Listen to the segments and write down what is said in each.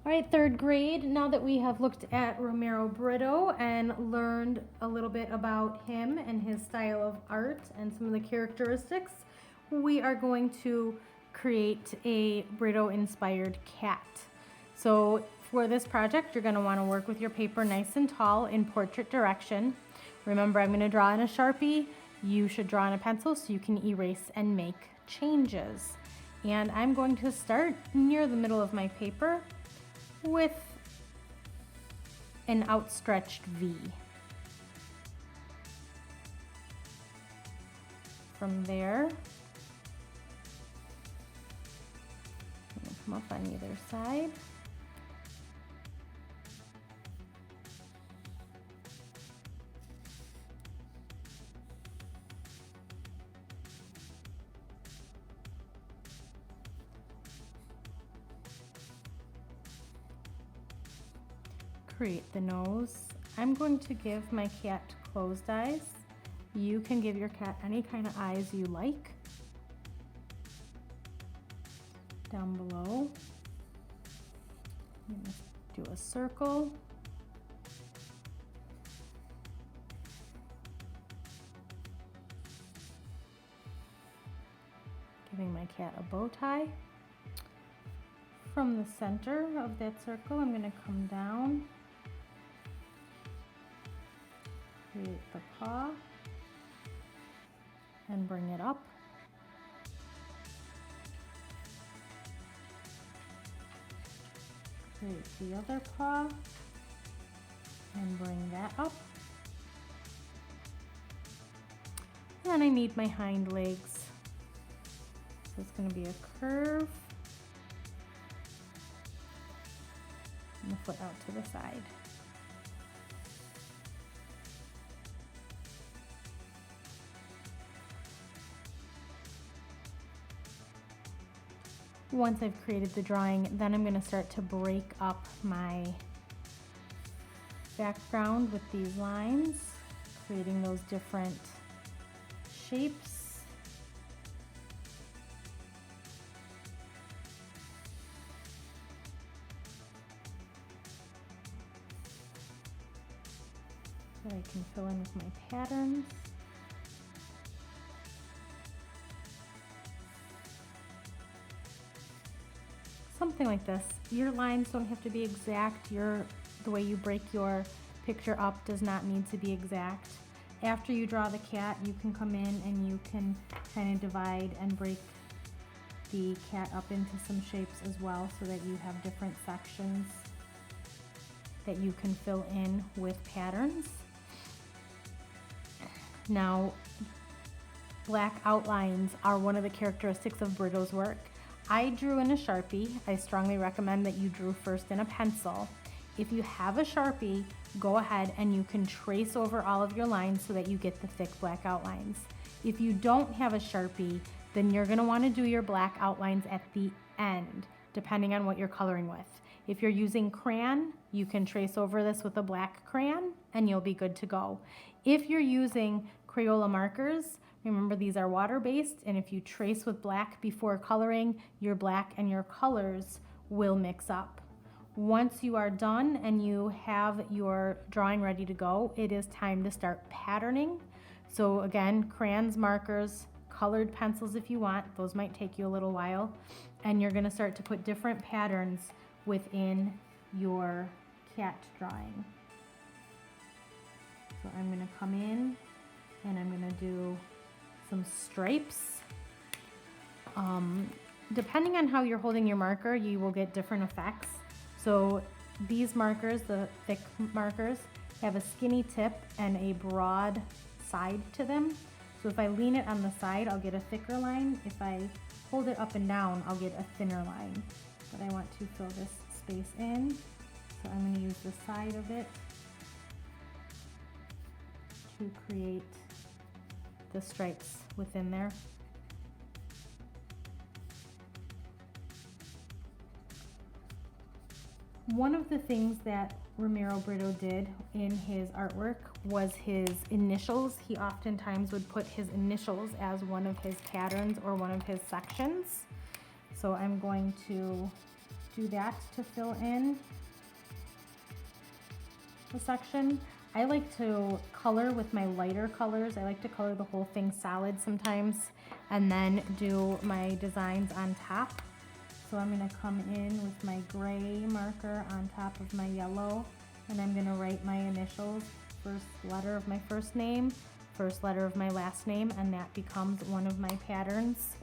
All right, third grade, now that we have looked at Romero Britto and learned a little bit about him and his style of art and some of the characteristics, we are going to create a Britto-inspired cat. So for this project, you're going to want to work with your paper nice and tall in portrait direction. Remember, I'm going to draw in a Sharpie. You should draw in a pencil so you can erase and make changes. And I'm going to start near the middle of my paper with an outstretched V. From there, I'm going to come up on either side. Create the nose. I'm going to give my cat closed eyes. You can give your cat any kind of eyes you like. Down below, I'm going to do a circle. Giving my cat a bow tie. From the center of that circle, I'm going to come down. Create the paw and bring it up. Create the other paw and bring that up. And I need my hind legs. So it's going to be a curve and the foot out to the side. Once I've created the drawing, then I'm going to start to break up my background with these lines, creating those different shapes. That I can fill in with my patterns. Something like this. Your lines don't have to be exact. The way you break your picture up does not need to be exact. After you draw the cat, you can come in and you can kind of divide and break the cat up into some shapes as well, so that you have different sections that you can fill in with patterns. Now, black outlines are one of the characteristics of Britto's work. I drew in a Sharpie. I strongly recommend that you drew first in a pencil. If you have a Sharpie, go ahead and you can trace over all of your lines so that you get the thick black outlines. If you don't have a Sharpie, then you're gonna wanna do your black outlines at the end, depending on what you're coloring with. If you're using crayon, you can trace over this with a black crayon and you'll be good to go. If you're using Crayola markers, remember these are water-based, and if you trace with black before coloring, your black and your colors will mix up. Once you are done and you have your drawing ready to go, it is time to start patterning. So again, crayons, markers, colored pencils if you want, those might take you a little while, and you're gonna start to put different patterns within your cat drawing. So I'm gonna come in and I'm gonna do some stripes. Depending on how you're holding your marker, you will get different effects. So these markers, the thick markers, have a skinny tip and a broad side to them. So if I lean it on the side, I'll get a thicker line. If I hold it up and down, I'll get a thinner line. But I want to fill this space in. So I'm going to use the side of it to create the stripes within there. One of the things that Romero Britto did in his artwork was his initials. He oftentimes would put his initials as one of his patterns or one of his sections. So I'm going to do that to fill in the section. I like to color with my lighter colors. I like to color the whole thing solid sometimes and then do my designs on top. So I'm going to come in with my gray marker on top of my yellow, and I'm going to write my initials, first letter of my first name, first letter of my last name, and that becomes one of my patterns.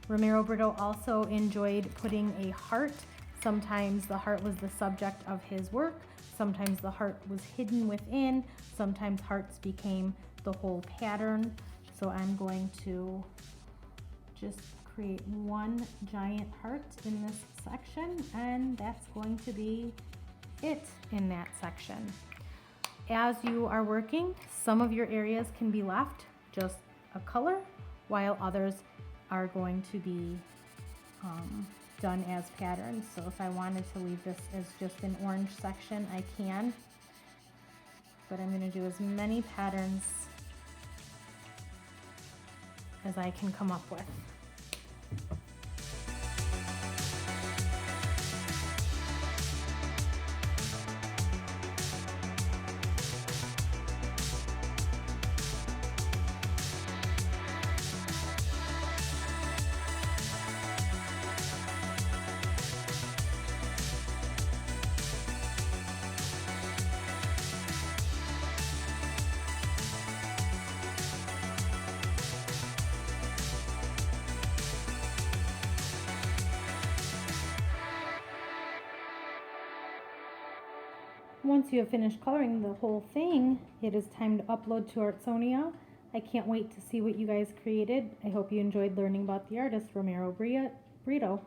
Romero Britto also enjoyed putting a heart. Sometimes the heart was the subject of his work, sometimes the heart was hidden within, sometimes hearts became the whole pattern. So I'm going to just create one giant heart in this section, and that's going to be it in that section. As you are working, some of your areas can be left just a color, while others are going to be done as patterns. So if I wanted to leave this as just an orange section, I can, but I'm going to do as many patterns as I can come up with. Once you have finished coloring the whole thing, it is time to upload to Artsonia. I can't wait to see what you guys created. I hope you enjoyed learning about the artist Romero Britto.